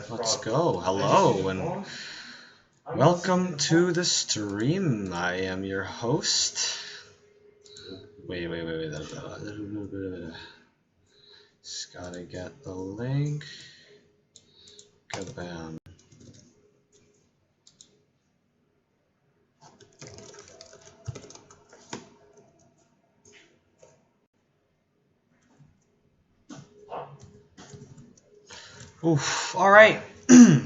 Let's go. Hello and welcome to the stream. I am your host. Wait. Just gotta get the link. Kabam. Oof, alright. Wait,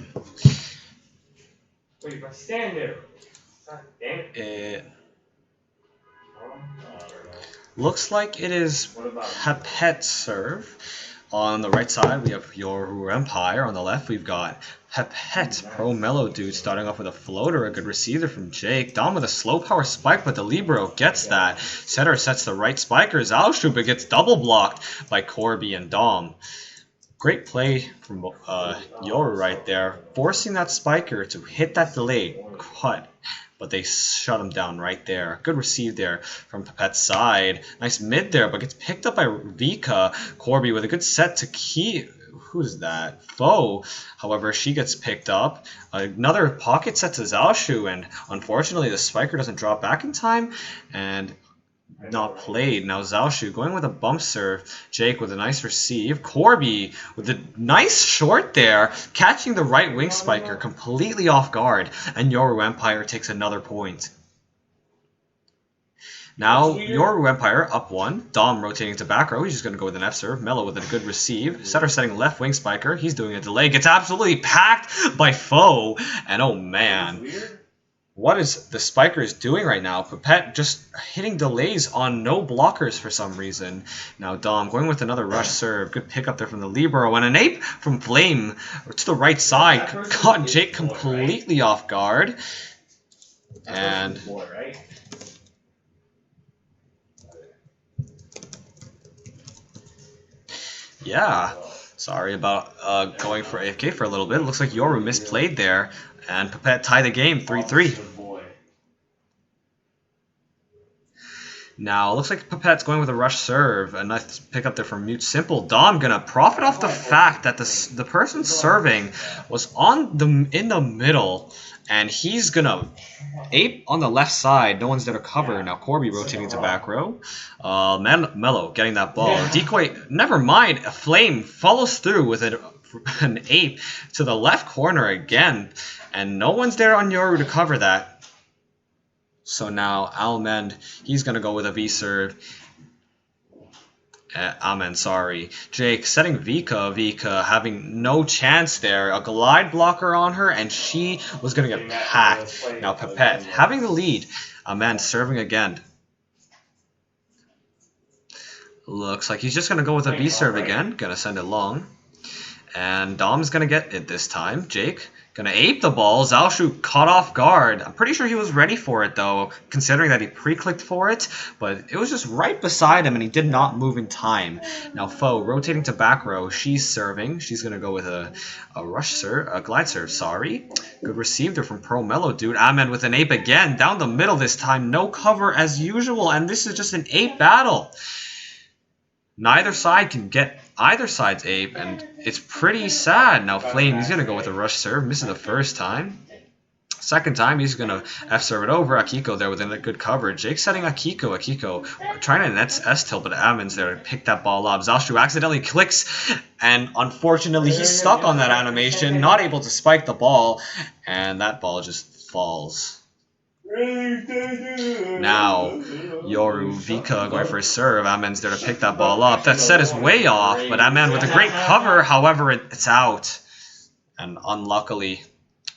but stand there. It looks like it is PEPET serve. On the right side, we have YORU Empire. On the left, we've got PEPET Pro Mellow Dude starting off with a floater, a good receiver from Jake. Dom with a slow power spike, but the Libero gets that. Setter sets the right spiker. Zalshu, but gets double blocked by Corby and Dom. Great play from YORU right there, forcing that spiker to hit that delay cut, but they shut him down right there. Good receive there from PEPET's side. Nice mid there, but gets picked up by Vika. Corby with a good set to key. Who's that? Foe. However, she gets picked up. Another pocket set to Zalshu, and unfortunately the spiker doesn't drop back in time, and not played. Now Zalshu going with a bump serve. Jake with a nice receive. Corby with a nice short there, catching the right wing spiker completely off guard, and YORU Empire takes another point. Now YORU Empire up one. Dom rotating to back row. He's just going to go with an F serve. Mello with a good receive. Setter setting left wing spiker. He's doing a delay. Gets absolutely packed by Foe, and oh man. What is the spikers doing right now? PEPET just hitting delays on no blockers for some reason. Now Dom going with another rush serve. Good pick up there from the Libero. And an ape from Flame to the right side. Caught Jake completely off guard. And yeah. Sorry about going for AFK for a little bit. It looks like YORU misplayed there. And PEPET tie the game 3-3. Now, looks like PEPET's going with a rush serve. A nice pick up there from Mute Simple. Dom gonna profit off the fact that the person serving was in the middle, and he's gonna ape on the left side. No one's there to cover. Now Corby rotating to back row. Mello getting that ball. Decoy, never mind. A Flame follows through with an ape to the left corner again, and no one's there on YORU to cover that. So now Almend, he's gonna go with a V serve. Amen, sorry. Jake setting Vika having no chance there. A glide blocker on her, and she was gonna get packed. Now PEPET having the lead. Amen serving again. Looks like he's just gonna go with a V serve again. Gonna send it long. And Dom's gonna get it this time. Jake gonna ape the ball. Zalshu caught off guard. I'm pretty sure he was ready for it though, considering that he pre-clicked for it, but it was just right beside him and he did not move in time. Now Foe rotating to back row. She's serving. She's gonna go with a glide serve, sorry. Good receive there from Pro Mellow Dude. Ahmed with an ape again. Down the middle this time. No cover as usual, and this is just an ape battle. Neither side can get either side's ape, and it's pretty sad. Now Flame, he's going to go with a rush serve. Misses the first time. Second time, he's going to F-serve it over. Akiko there with a good cover. Jake setting Akiko. Akiko trying to net S-tilt, but Amon's there to pick that ball up. Zalshu accidentally clicks, and unfortunately, he's stuck on that animation, not able to spike the ball, and that ball just falls. Now, YORU Vika going for a serve. Amen's there to pick that ball up. That set is way off, but Amen with a great cover. However, it's out. And unluckily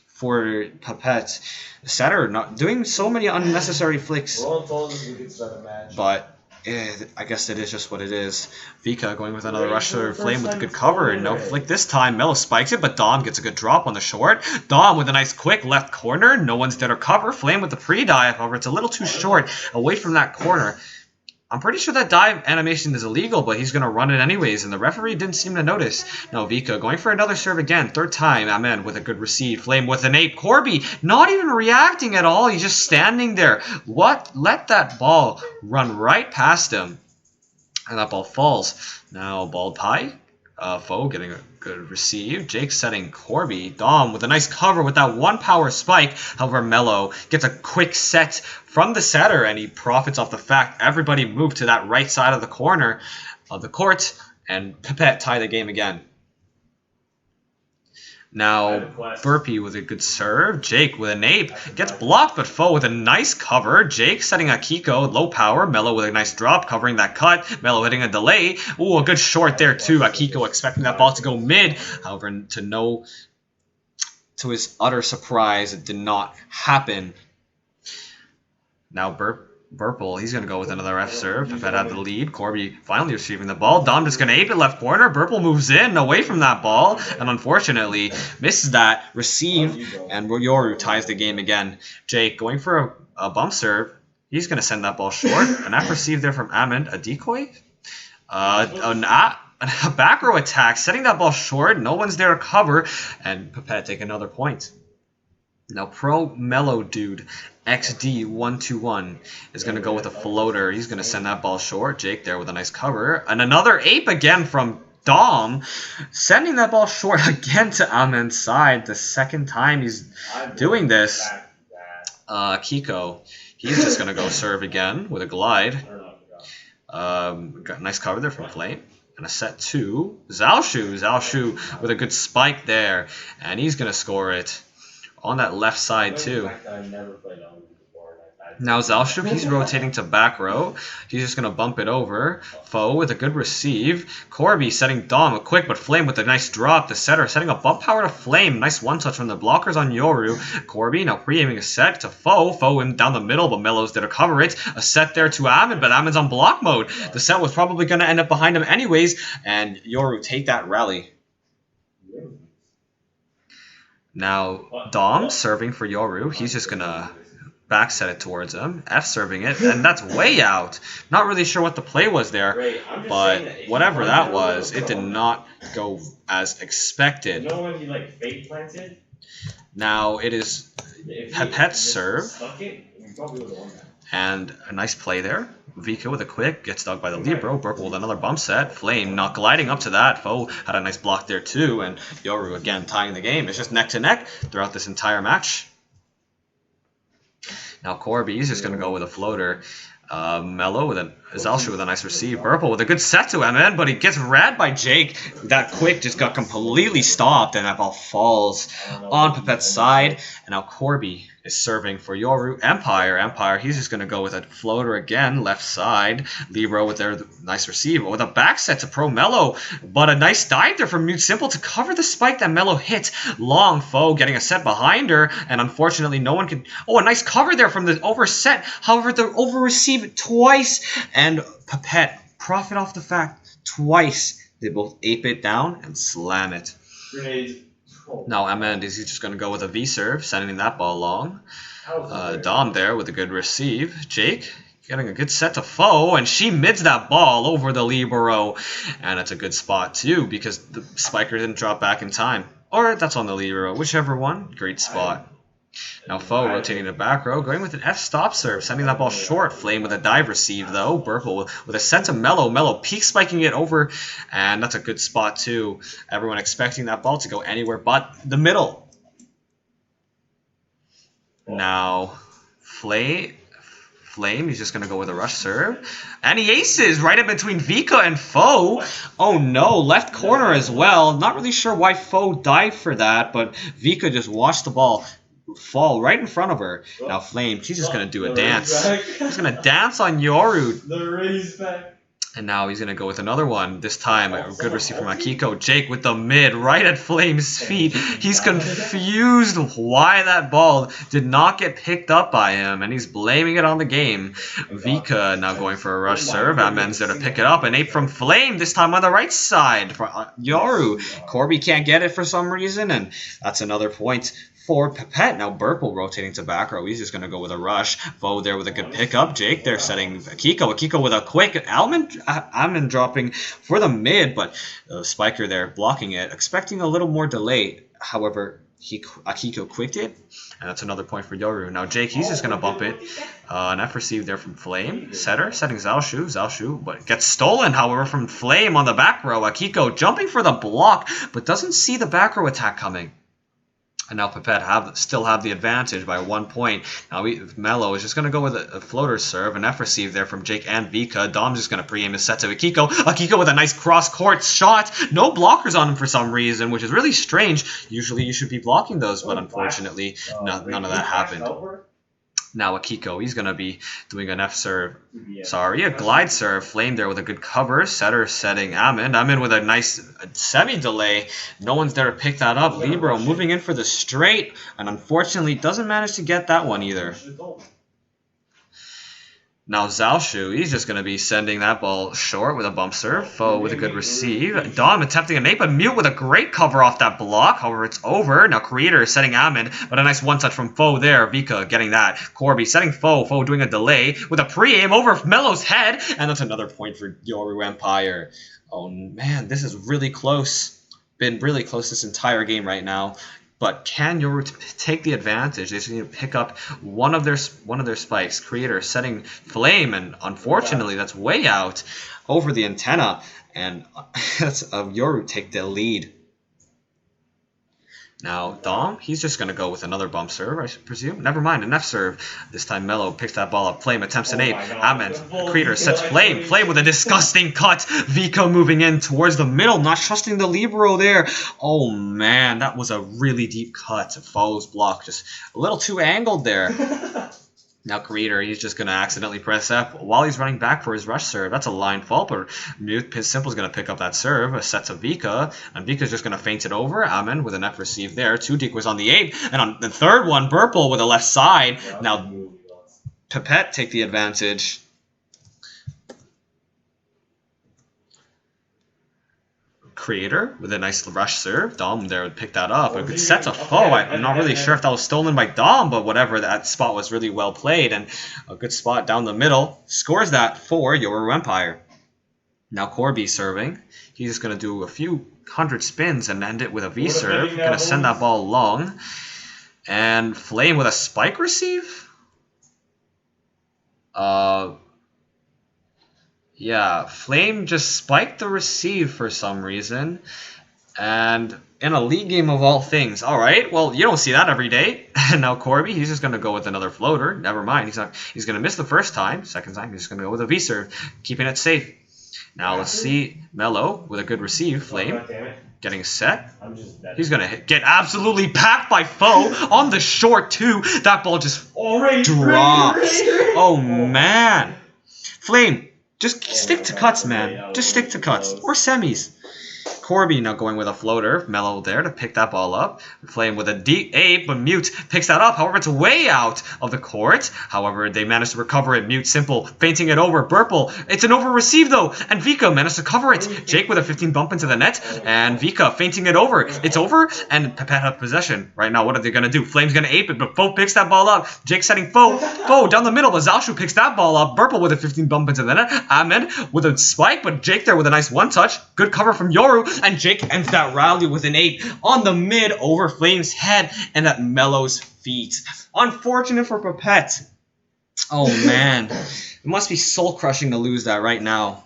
for PEPET, the setter not doing so many unnecessary flicks. But I guess it is just what it is. Vika going with another rush serve. Flame with a good cover. And no flick this time. Mello spikes it, but Dom gets a good drop on the short. Dom with a nice quick left corner. No one's there to cover. Flame with the pre-dive. However, it's a little too short away from that corner. I'm pretty sure that dive animation is illegal, but he's going to run it anyways, and the referee didn't seem to notice. Now Vika going for another serve again, third time. Amen with a good receive. Flame with an ape. Corby not even reacting at all. He's just standing there. What? Let that ball run right past him. And that ball falls. Now ball pie. Foe getting Good receive. Jake setting Corby. Dom with a nice cover with that one power spike. However, Mello gets a quick set from the setter, and he profits off the fact everybody moved to that right side of the corner of the court, and PEPET tie the game again. Now, Burpee with a good serve. Jake with an ape. Gets blocked, but Foe with a nice cover. Jake setting Akiko, low power. Mello with a nice drop, covering that cut. Mello hitting a delay. Ooh, a good short there, too. Akiko expecting that ball to go mid. However, to his utter surprise, it did not happen. Now, Burple, he's going to go with another F serve. PEPET had the lead. Corby finally receiving the ball. Dom just going to ape it left corner. Burple moves in away from that ball, and unfortunately misses that receive, and YORU ties the game again. Jake going for a bump serve. He's going to send that ball short. An F receive there from Amund. A decoy? A back row attack, setting that ball short. No one's there to cover, and PEPET take another point. Now, Pro Mellow Dude XD121 is going to go with a floater. He's going to send that ball short. Jake there with a nice cover. And another ape again from Dom, sending that ball short again to Amund's side. The second time he's doing this. Kiko, he's just going to go serve again with a glide. Got a nice cover there from Flame. And a set to Zhaoshu. Zhaoshu with a good spike there. And he's going to score it on that left side too. Now Zhaoshu, he's rotating to back row. He's just going to bump it over. Foe with a good receive. Corby setting Dom a quick, but Flame with a nice drop. The setter setting a bump power to Flame. Nice one touch from the blockers on YORU. Corby now pre-aiming a set to Foe. Foe in down the middle, but Mello's there to cover it. A set there to Amund, but Amund's on block mode. The set was probably going to end up behind him anyways, and YORU take that rally. Now Dom serving for YORU. He's just going to back set it towards him. F serving it, and that's way out. Not really sure what the play was there, but whatever that was, it did not go as expected. You know when he like fake planted? Now it is PEPET's serve, and a nice play there. Vika with a quick, gets dug by the Libero. Burple with another bump set. Flame not gliding up to that. Foe had a nice block there too, and YORU again tying the game. It's just neck to neck throughout this entire match. Now Corby is just going to go with a floater. Mello with a Zhaoshu with a nice receive. Burple with a good set to MN, but he gets rad by Jake. That quick just got completely stopped, and that ball falls on PEPET's side. And now Corby is serving for YORU Empire. He's just going to go with a floater again, left side. Libero with their nice receive. With a back set to Pro Mello, but a nice dive there from Mute Simple to cover the spike that Mello hit. Long Foe getting a set behind her, and unfortunately no one can... Oh, a nice cover there from the over set. However, the over receive twice, and PEPET profit off the fact twice they both ape it down and slam it. Grenade. Now Amund is just going to go with a V-serve, sending that ball long. Dom there with a good receive. Jake getting a good set to Foe, and she mids that ball over the Libero. And it's a good spot too, because the spiker didn't drop back in time. Or that's on the Libero, whichever one. Great spot. Now Foe rotating the back row, going with an F stop serve, sending that ball short. Flame with a dive receive though. Burple with a set to Mello. Mello peak spiking it over, and that's a good spot too. Everyone expecting that ball to go anywhere but the middle. Now Flame, he's just going to go with a rush serve. And he aces right in between Vika and Foe. Oh no, left corner as well. Not really sure why Foe dived for that, but Vika just watched the ball fall right in front of her. Now Flame, she's just going to do a dance. He's going to dance on YORU. The raise back. And now he's going to go with another one. This time, a good receive from Akiko. Jake with the mid right at Flame's feet. He's confused why that ball did not get picked up by him, and he's blaming it on the game. Vika now going for a rush serve. Amund's there to pick it up. An ape from Flame, this time on the right side for YORU. Corby can't get it for some reason, and that's another point for PEPET. Now Burple rotating to back row. He's just going to go with a rush. Foe there with a good pickup. Jake there setting Akiko. Akiko with a quick. Amund dropping for the mid, but Spiker there blocking it. Expecting a little more delay. However, Akiko quicked it, and that's another point for Yoru. Now Jake, he's just going to bump it. An F receive there from Flame. Setting Zalshu, but gets stolen, however, from Flame on the back row. Akiko jumping for the block, but doesn't see the back row attack coming. And now PEPET still have the advantage by 1 point. Now Mello is just going to go with a floater serve. An F receive there from Jake and Vika. Dom's just going to pre-aim his set to Akiko. Akiko with a nice cross-court shot. No blockers on him for some reason, which is really strange. Usually you should be blocking those, but unfortunately none of that happened. Now Akiko, he's going to be doing an F serve. Sorry, a glide serve. Flame there with a good cover. Setter setting Amin. Amin with a nice semi-delay. No one's there to pick that up. Libero moving in for the straight. And unfortunately doesn't manage to get that one either. Now Zalshu, he's just going to be sending that ball short with a bump serve. Foe with a good receive. Dom attempting a nade, but Mute with a great cover off that block. However, it's over. Now Creator is setting Amid, but a nice one-touch from Foe there. Vika getting that. Corby setting Foe. Foe doing a delay with a pre-aim over Mello's head. And that's another point for Yoru Empire. Oh man, this is really close. Been really close this entire game right now. But can Yoru take the advantage? They just need to pick up one of their spikes. Creator setting Flame, and unfortunately that's way out over the antenna, and that's Yoru take the lead. Now Dom, he's just gonna go with another bump serve, I presume. Never mind, an F serve. This time Mello picks that ball up. Flame attempts an 8. Ahmed, Creator sets Flame. Flame with a disgusting cut. Vico moving in towards the middle, not trusting the libero there. Oh man, that was a really deep cut. Foe's block just a little too angled there. Now Creator, he's just going to accidentally press F while he's running back for his rush serve. That's a line fault, but Simple's going to pick up that serve. A set to Vika, and Vika's just going to feint it over. Amen with an F receive there. 2 decoys on the 8, and on the third one, Burple with a left side. Now PEPET take the advantage. Creator with a nice rush serve. Dom there would pick that up. A good set to Foe. I'm not really sure if that was stolen by Dom, but whatever, that spot was really well played, and a good spot down the middle. Scores that for Yoru Empire. Now Corby serving. He's just going to do a few hundred spins and end it with a V serve. Going to send that ball long. And Flame with a spike receive? Yeah, Flame just spiked the receive for some reason, and in a league game of all things. All right, well, you don't see that every day. And now Corby, he's just going to go with another floater. Never mind, he's going to miss the first time. Second time, he's just going to go with a V-serve, keeping it safe. Now let's see Mello with a good receive. Flame getting set. He's going to get absolutely packed by Foe on the short, too. That ball just drops. Oh, man. Flame. Just stick to cuts, man. Just stick to cuts. Or semis. Corby now going with a floater. Mello there to pick that ball up. Flame with a D8, but Mute picks that up. However, it's way out of the court. However, they managed to recover it. Mute, Simple, feinting it over. Burple, it's an over receive though. And Vika managed to cover it. Jake with a 15 bump into the net. And Vika feinting it over. It's over. And PEPET have possession. Right now, what are they going to do? Flame's going to ape it, but Foe picks that ball up. Jake setting Foe. Foe down the middle, but Zalshu picks that ball up. Burple with a 15 bump into the net. Ahmed with a spike, but Jake there with a nice one touch. Good cover from Yoru. And Jake ends that rally with an 8 on the mid over Flame's head and at Mello's feet. Unfortunate for PEPET. Oh man. It must be soul crushing to lose that right now.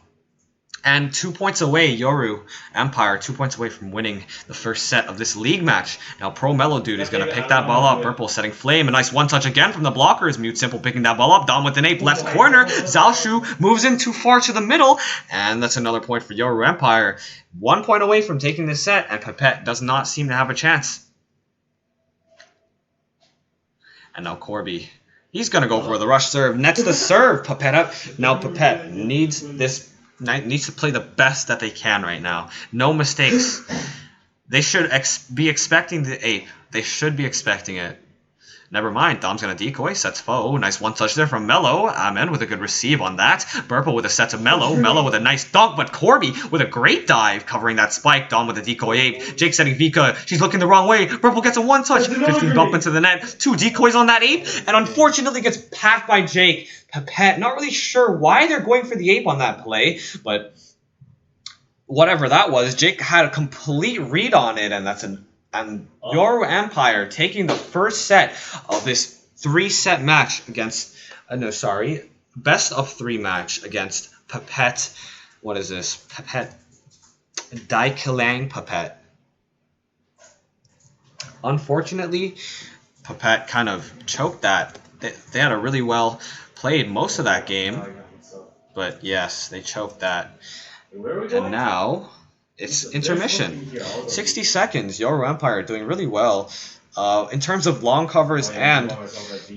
And 2 points away, Yoru Empire, 2 points away from winning the first set of this league match. Now Pro Mello Dude is going to pick that ball up. Burple setting Flame. A nice one touch again from the blockers. Mute Simple picking that ball up. Dom with an 8 left corner. Zalshu moves in too far to the middle. And that's another point for Yoru Empire. 1 point away from taking this set. And PEPET does not seem to have a chance. And now Corby. He's going to go for the rush serve. Nets the serve. PEPET up. Now PEPET needs to play the best that they can right now. No mistakes. They should be expecting the ape. They should be expecting it. Never mind. Dom's going to decoy. Sets Foe. Nice one touch there from Mello. Amen with a good receive on that. Burple with a set to Mello. Mello with a nice dunk, but Corby with a great dive covering that spike. Dom with a decoy ape. Jake setting Vika. She's looking the wrong way. Burple gets a one touch. 15 bump into the net. 2 decoys on that ape. And unfortunately gets packed by Jake. PEPET, not really sure why they're going for the ape on that play, but whatever that was, Jake had a complete read on it, and that's And YORU Empire taking the first set of this 3-set match against, best of 3 match against PEPET. What is this? PEPET. DAKILANG PEPET. Unfortunately, PEPET kind of choked that. They had a really well played most of that game. But yes, they choked that. And now it's intermission. 60 seconds. YORU Empire doing really well in terms of long covers and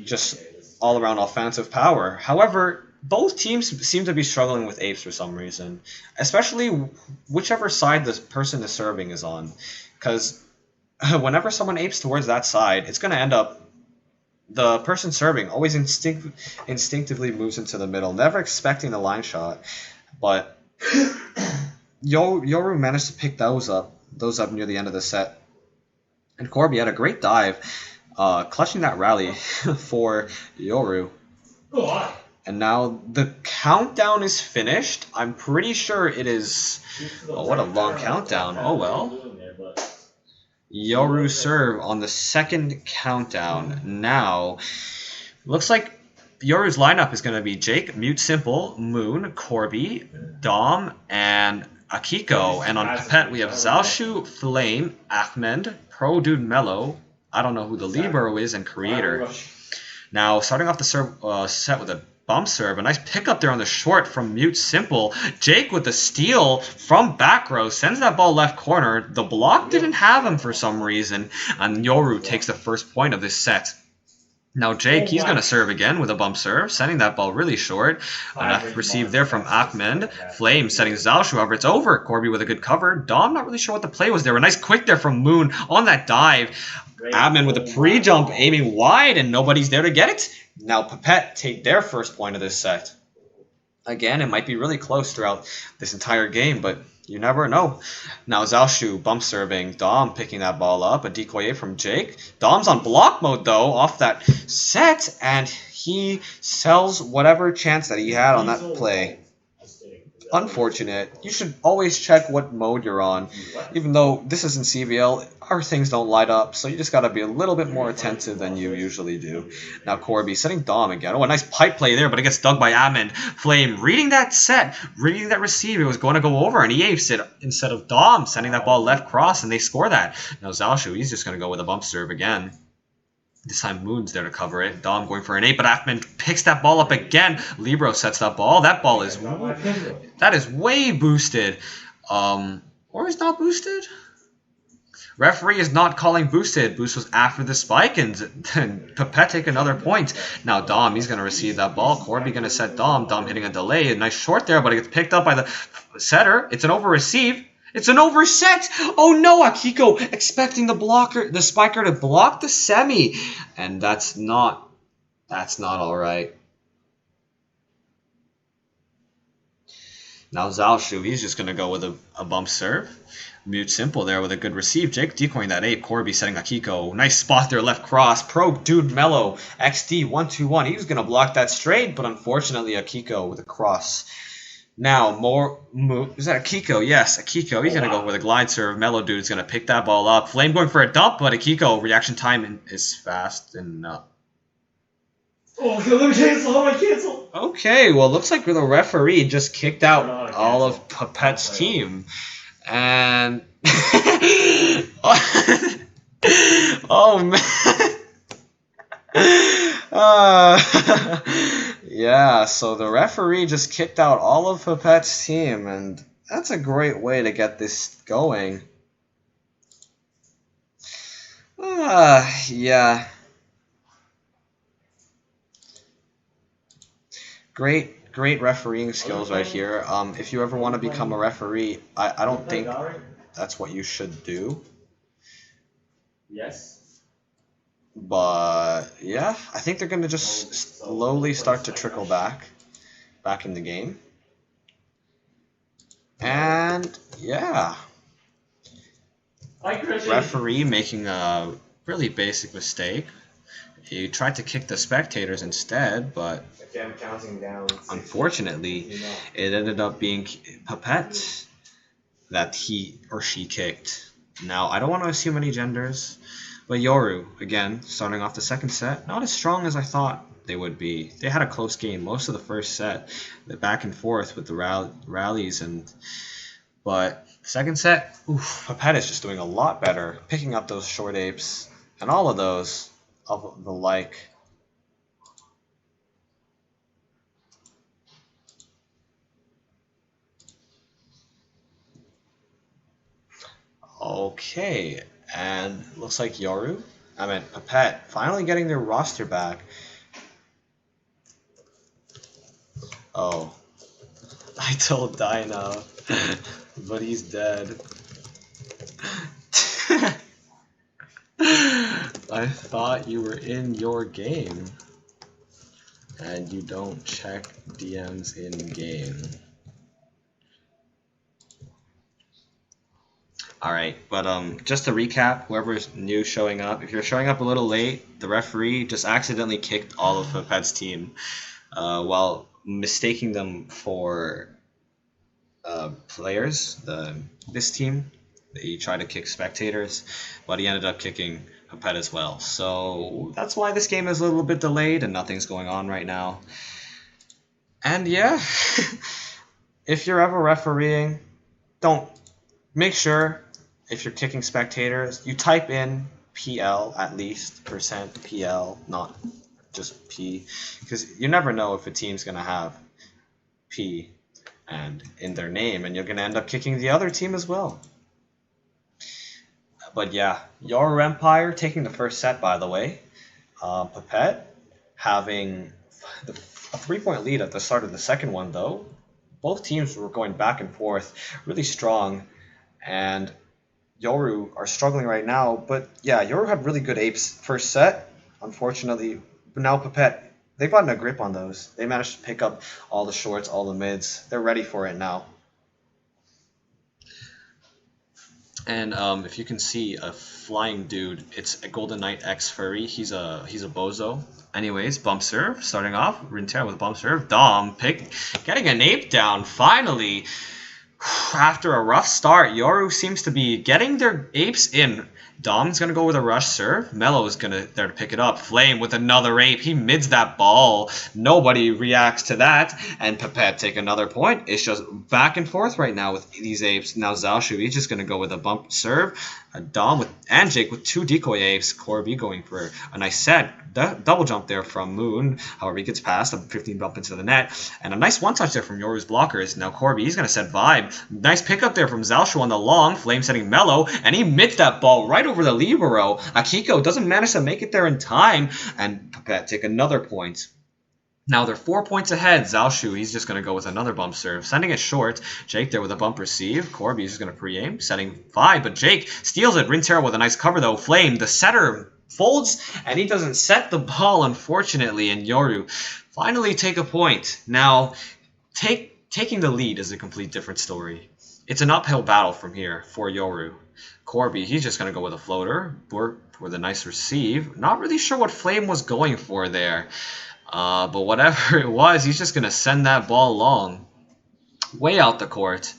just all-around offensive power. However, both teams seem to be struggling with apes for some reason, especially whichever side the person is serving is on. Because whenever someone apes towards that side, it's going to end up the person serving always instinctively moves into the middle, never expecting the line shot. But YORU managed to pick those up near the end of the set. And Corby had a great dive, clutching that rally for YORU. And now the countdown is finished. I'm pretty sure it is... Oh, what a long countdown. Oh, well. YORU serve on the second countdown. Now, looks like YORU's lineup is going to be Jake, Mute Simple, Moon, Corby, Dom, and Akiko. And on PEPET, we have Zalshu, Flame, Ahmed, Pro Dude Mellow, I don't know who the libero is, and Creator. Now, starting off the set with a bump serve, a nice pickup there on the short from Mute Simple. Jake with the steal from back row, sends that ball left corner. The block didn't have him for some reason, and YORU takes the first point of this set. Now Jake, he's going to serve again with a bump serve, sending that ball really short. Enough received there from Ahmed. Flame setting Zalshu, however, it's over. Corby with a good cover. Dom not really sure what the play was there. A nice quick there from Moon on that dive. Ahmed with a pre-jump aiming wide, and nobody's there to get it. Now PEPET take their first point of this set. Again, it might be really close throughout this entire game, but you never know. Now Zalshu bump serving. Dom picking that ball up. A decoy from Jake. Dom's on block mode, though, off that set, and he sells whatever chance that he had on that play. Unfortunate. You should always check what mode you're on. Even though this isn't CVL, our things don't light up, so you just gotta be a little bit more attentive than you usually do. Now Corby setting Dom again. Oh, a nice pipe play there, but it gets dug by Ahmed. Flame reading that set, reading that receive. It was going to go over, and he apes it instead of Dom sending that ball left cross, and they score that. Now Zalshu, he's just going to go with a bump serve again. This time Moon's there to cover it. Dom going for an 8, but Ahmed picks that ball up again. Libero sets that ball. That ball is... That is way boosted. Or is not boosted? Referee is not calling boosted. Boost was after the spike, and PEPET take another point. Now Dom, he's going to receive that ball. Corby going to set Dom. Dom hitting a delay. A nice short there, but it gets picked up by the setter. It's an over-receive. It's an overset! Oh no, Akiko expecting the spiker to block the semi. And that's not alright. Now Zalshu, he's just going to go with a bump serve. Mute Simple there with a good receive. Jake decoying that 8. Corby setting Akiko. Nice spot there, left cross. Pro Dude Mellow. XD 1-2-1. He was going to block that straight, but unfortunately Akiko with a cross. Now, is that Akiko? Yes, Akiko. He's going to go with a glide serve. Mellow Dude's going to pick that ball up. Flame going for a dump, but Akiko, reaction time is fast and Oh, let me cancel. Let me cancel. Okay, well, looks like the referee just kicked out all of PEPET's team. And... oh, man. Yeah, so the referee just kicked out all of PEPET's team, and that's a great way to get this going. Yeah. Great refereeing skills right here. If you ever want to become a referee, I don't think that's what you should do. Yes. But yeah, I think they're going to just slowly start to trickle back in the game. And yeah, referee making a really basic mistake. He tried to kick the spectators instead, but unfortunately, it ended up being PEPET that he or she kicked. Now, I don't want to assume any genders, but Yoru, again, starting off the second set, not as strong as I thought they would be. They had a close game most of the first set, the back and forth with the rallies, but second set, PEPET is just doing a lot better, picking up those short apes and all of those of the like. Okay, and looks like PEPET finally getting their roster back. Oh, I told Dyna, but he's dead. I thought you were in your game, and you don't check DMs in game. Alright, but just to recap, whoever's new showing up, if you're showing up a little late, the referee just accidentally kicked all of PEPET's team while mistaking them for players. This team, he tried to kick spectators, but he ended up kicking PEPET as well. So that's why this game is a little bit delayed and nothing's going on right now. And yeah, if you're ever refereeing, make sure if you're kicking spectators, you type in PL at least, %PL, not just P, because you never know if a team's going to have P and in their name, and you're going to end up kicking the other team as well. But yeah, YORU Empire taking the first set, by the way. PEPET having a 3-point lead at the start of the second one, though. Both teams were going back and forth, really strong, and YORU are struggling right now. But yeah, YORU had really good apes first set, unfortunately. But now PEPET, they've gotten a grip on those. They managed to pick up all the shorts, all the mids. They're ready for it now. And if you can see a flying dude, it's a Golden Knight X Furry. He's a bozo. Anyways, bump serve starting off. Rinter with bump serve. Dom getting an ape down finally. After a rough start, YORU seems to be getting their apes in. Dom's going to go with a rush serve. Melo's there to pick it up. Flame with another ape. He mids that ball. Nobody reacts to that. And PEPET take another point. It's just back and forth right now with these apes. Now Zhaoshu, he's just going to go with a bump serve. Dom and Jake with 2 decoy apes. Corby going for a nice set. Double jump there from Moon. However, he gets past a 15 bump into the net. And a nice one-touch there from Yoru's blockers. Now Corby, he's going to set vibe. Nice pickup there from Zhaoshu on the long. Flame setting Melo. And he mids that ball right over the libero. Akiko doesn't manage to make it there in time. And PEPET take another point. Now they're 4 points ahead. Zhaoshu, he's just going to go with another bump serve. Sending it short. Jake there with a bump receive. Corby is just going to pre-aim. Setting 5, but Jake steals it. Rinter with a nice cover though. Flame, the setter, folds, and he doesn't set the ball, unfortunately. And YORU finally take a point. Now, taking the lead is a complete different story. It's an uphill battle from here for YORU. Corby, he's just going to go with a floater. Burp with a nice receive. Not really sure what Flame was going for there. But whatever it was, he's just going to send that ball long. Way out the court.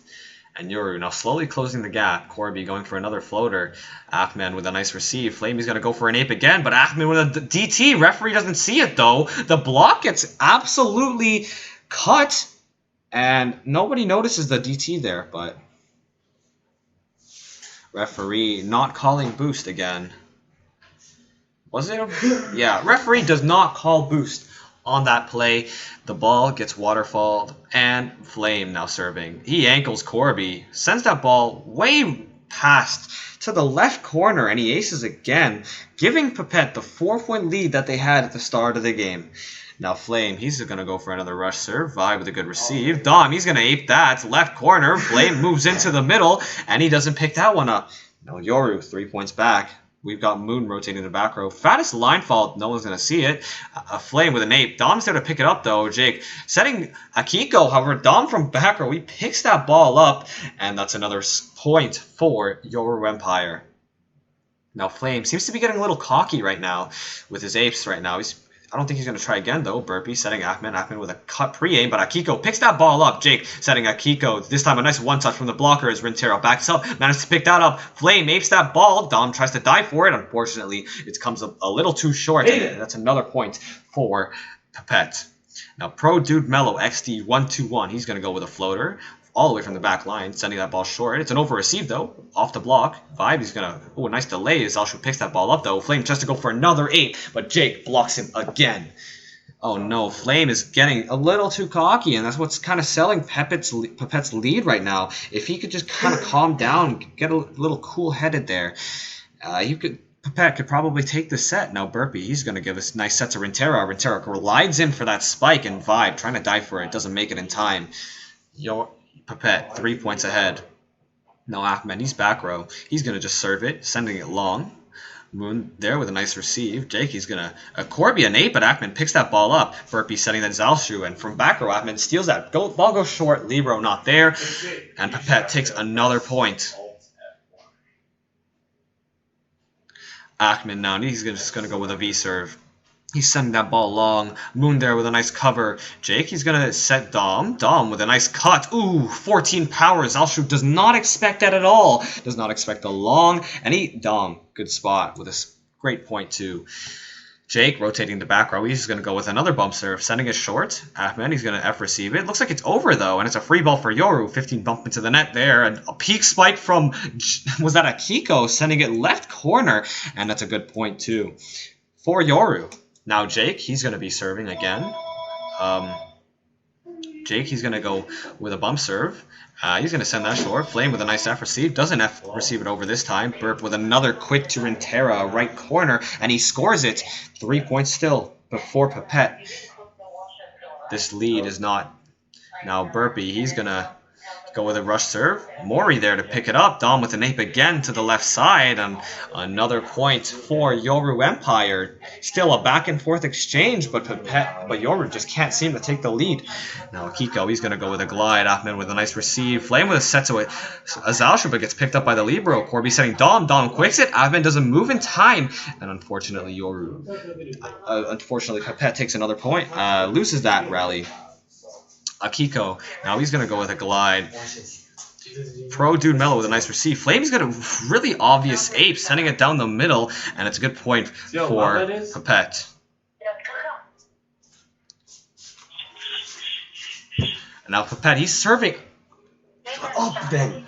And YORU now slowly closing the gap. Corby going for another floater. Ahmed with a nice receive. Flame, he's going to go for an ape again. But Ahmed with a DT. Referee doesn't see it, though. The block gets absolutely cut. And nobody notices the DT there. But referee not calling boost again. Was it? Yeah, referee does not call boost on that play. The ball gets waterfalled, and Flame now serving. He ankles Corby, sends that ball way past to the left corner, and he aces again, giving PEPET the 4-point lead that they had at the start of the game. Now Flame, he's going to go for another rush serve. Vibe with a good receive. Dom, he's going to ape that. Left corner. Flame moves into the middle, and he doesn't pick that one up. Now YORU, 3 points back. We've got Moon rotating the back row. Fattest line fault. No one's going to see it. A Flame with an ape. Dom's there to pick it up, though. Jake setting Akiko. However, Dom from back row, he picks that ball up. And that's another point for YORU Empire. Now, Flame seems to be getting a little cocky right now with his apes right now. I don't think he's going to try again, though. Burpee setting Ahmed. Ahmed with a cut pre-aim, but Akiko picks that ball up. Jake setting Akiko. This time a nice one-touch from the blocker as Rintero backs up. Manages to pick that up. Flame apes that ball. Dom tries to dive for it. Unfortunately, it comes a little too short. And that's another point for PEPET. Now, Pro Dude Mellow XD121. He's going to go with a floater all the way from the back line, sending that ball short. It's an over-receive, though, off the block. Vibe, he's going to... Oh, a nice delay as Zalshu picks that ball up, though. Flame tries to go for another 8, but Jake blocks him again. Oh, no. Flame is getting a little too cocky, and that's what's kind of selling PEPET's lead right now. If he could just kind of calm down, get a little cool-headed there, PEPET could probably take the set. Now Burpee, he's going to give us nice set to Rintero. Rintero glides in for that spike, and Vibe, trying to dive for it, doesn't make it in time. PEPET, 3 points ahead. Now Ahmed, he's back row. He's going to just serve it, sending it long. Moon there with a nice receive. Jake, he's going to... Corby an 8, but Ahmed picks that ball up. Burpee setting that Zalshu, and from back row, Ahmed steals that. Ball goes short. Libero not there. And PEPET takes another point. Ahmed now, he's just going to go with a V-serve. He's sending that ball long. Moon there with a nice cover. Jake, he's going to set Dom. Dom with a nice cut. Ooh, 14 power. Zalshu does not expect that at all. Does not expect the long. And Dom, good spot with a great point too. Jake rotating the back row. He's going to go with another bump serve. Sending it short. Ahmed, he's going to F-receive it. Looks like it's over though. And it's a free ball for Yoru. 15 bump into the net there. And a peak spike from... Was that Akiko? Sending it left corner. And that's a good point too. For Yoru. Now Jake, he's going to be serving again. Jake, he's going to go with a bump serve. He's going to send that short. Flame with a nice F-receive. Doesn't F-receive it over this time. Burp with another quick to Rintero, right corner. And he scores it. 3 points still before PEPET. This lead is not... Now Burpee, he's going to go with a rush serve. Mori there to pick it up. Dom with an ape again to the left side. And another point for Yoru Empire. Still a back and forth exchange, but Yoru just can't seem to take the lead. Now Akiko, he's going to go with a glide. Ahmed with a nice receive. Flame with a set to it. Zalshu, but gets picked up by the Libero. Corby setting Dom. Dom quicks it. Ahmed doesn't move in time. And unfortunately, PEPET takes another point. Loses that rally. Akiko, now he's going to go with a glide. Pro Dude Mellow with a nice receive. Flame's got a really obvious ape, sending it down the middle, and it's a good point for PEPET. And now PEPET, he's serving. Oh, Ben.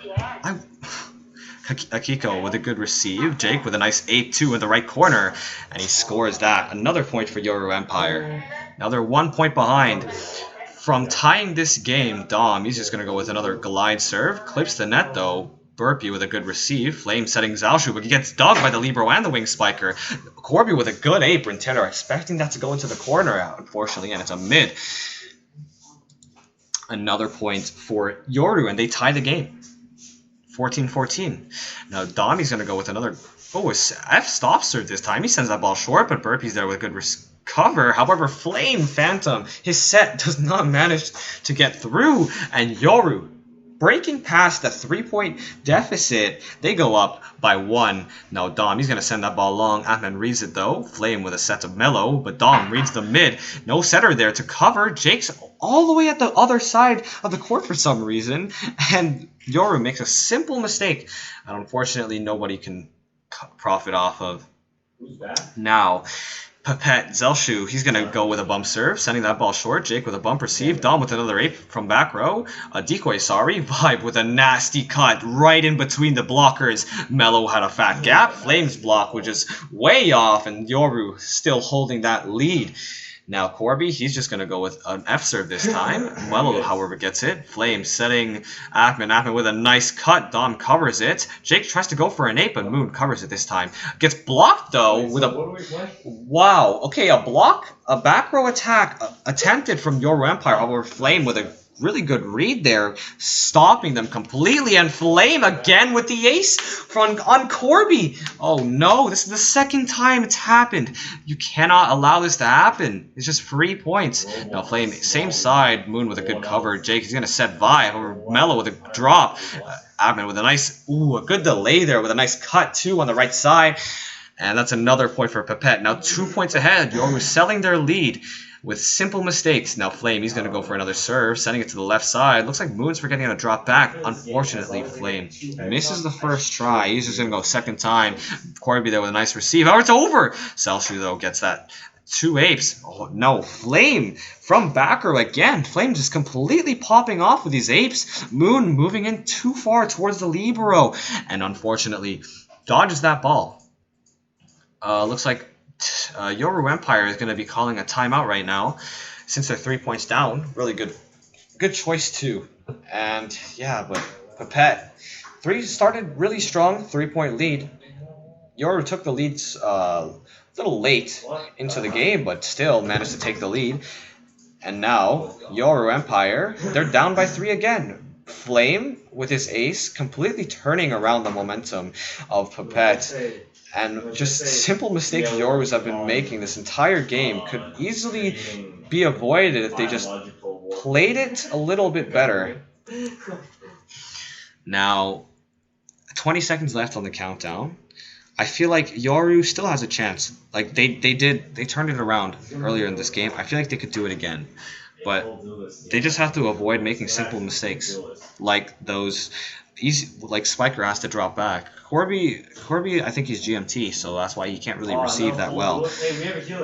Akiko with a good receive. Jake with a nice 8-2 in the right corner, and he scores that. Another point for Yoru Empire. Now they're 1 point behind. From tying this game, Dom, he's just going to go with another glide serve. Clips the net, though. Burpee with a good receive. Flame setting Zalshu, but he gets dogged by the Libero and the wing spiker. Corby with a good ape. Rintero expecting that to go into the corner, unfortunately, and it's a mid. Another point for Yoru, and they tie the game. 14-14. Now, Dom, he's going to go with another... Oh, F stop serve this time. He sends that ball short, but Burpee's there with a good cover. However, Flame Phantom, his set does not manage to get through, and Yoru breaking past the 3-point deficit. They go up by 1. Now Dom, he's going to send that ball long. Ahmed reads it though. Flame with a set of Mellow, but Dom reads the mid. No setter there to cover. Jake's all the way at the other side of the court for some reason, and Yoru makes a simple mistake, and unfortunately nobody can profit off of. Who's that? Now PEPET, Zalshu, he's going to go with a bump serve, sending that ball short. Jake with a bump receive. Dom with another ape from back row. A decoy, sorry. Vibe with a nasty cut right in between the blockers. Mellow had a fat gap. Flames block, which is way off, and Yoru still holding that lead. Now Corby, he's just going to go with an F serve this time. Mellow, however, gets it. Flame setting Ahmed. Ahmed with a nice cut. Dom covers it. Jake tries to go for an 8, but Moon covers it this time. Gets blocked, though, with a... Wow. Okay, a back row attack attempted from Yoru Empire. However, Flame with a really good read there, stopping them completely, and Flame again with the ace on Corby. Oh no, this is the second time it's happened. You cannot allow this to happen. It's just 3 points. Now Flame, same side, Moon with a good cover. Jake is going to set Vibe, or Mellow with a drop. Ahmed with a nice, a good delay there with a nice cut too on the right side. And that's another point for PEPET. Now 2 points ahead. YORU selling their lead with simple mistakes. Now Flame, he's going to go for another serve, sending it to the left side. Looks like Moon's forgetting to drop back. Unfortunately, Flame misses the first try. He's just going to go second time. Corby there with a nice receive. Oh, it's over! Zalshu, though, gets that. 2 apes. Oh, no. Flame from back row again. Flame just completely popping off with these apes. Moon moving in too far towards the libero. And unfortunately, dodges that ball. Looks like YORU Empire is going to be calling a timeout right now since they're 3 points down. Really good choice too. And yeah, but PEPET started really strong, 3-point lead. YORU took the lead a little late into the game, but still managed to take the lead. And now YORU Empire, they're down by 3 again. Flame with his ace completely turning around the momentum of PEPET. And just simple mistakes YORUs have been making this entire game could easily be avoided if they just played it a little bit better. Now, 20 seconds left on the countdown. I feel like YORU still has a chance. Like they turned it around earlier in this game. I feel like they could do it again. But they just have to avoid making simple mistakes like those. Like Spiker has to drop back. Corby, I think he's GMT, so that's why he can't really receive that well.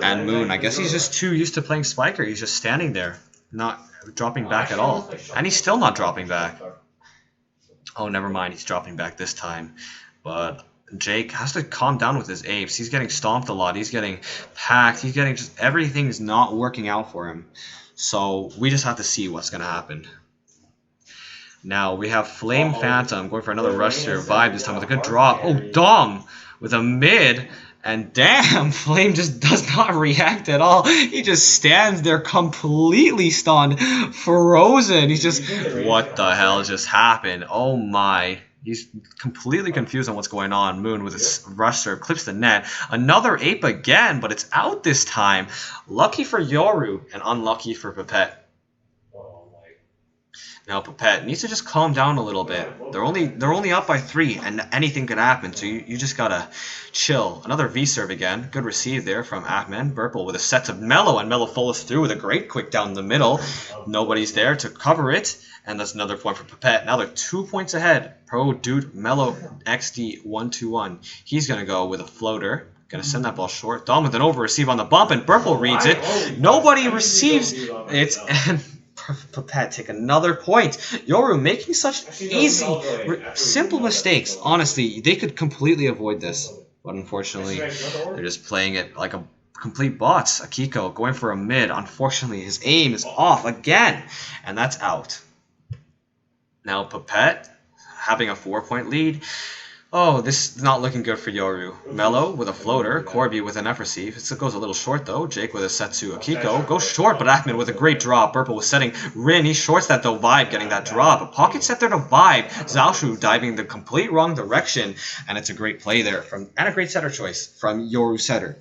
And Moon, I guess he's just too used to playing Spiker. He's just standing there, not dropping back at all. And he's still not dropping back. Oh, never mind. He's dropping back this time. But Jake has to calm down with his apes. He's getting stomped a lot. He's getting packed. He's getting just everything's not working out for him. So we just have to see what's going to happen. Now we have Flame Phantom going for another rush to revive this time with a good drop. Oh, Dom with a mid. And damn, Flame just does not react at all. He just stands there completely stunned, frozen. He's just, what the hell just happened? Oh my. He's completely confused on what's going on. Moon with his rush serve clips the net. Another ape again, but it's out this time. Lucky for YORU and unlucky for PEPET. Now PEPET needs to just calm down a little bit. They're only up by 3, and anything could happen. So you just gotta chill. Another V serve again. Good receive there from Ahmed. Burple with a set to Mello, and Mello follows through with a great quick down the middle. Nobody's there to cover it, and that's another point for PEPET. Now they're 2 points ahead. Pro Dude Mello XD 1-2-1. He's gonna go with a floater. Gonna send that ball short. Dom with an over receive on the bump, and Burple reads it. Nobody receives it, and PEPET take another point. YORU making such easy, simple mistakes. Honestly, they could completely avoid this. But unfortunately, they're just playing it like a complete bots. Akiko going for a mid. Unfortunately, his aim is off again. And that's out. Now PEPET having a 4-point lead. Oh, this is not looking good for YORU. Mello with a floater. Corby with an F receive. It goes a little short, though. Jake with a set to Akiko. Goes short, but Ahmed with a great drop. Burple was setting Rin. He shorts that, though. Vibe getting that drop. A pocket set there to Vibe. Zalshu diving the complete wrong direction. And it's a great play there. And a great setter choice from YORU setter.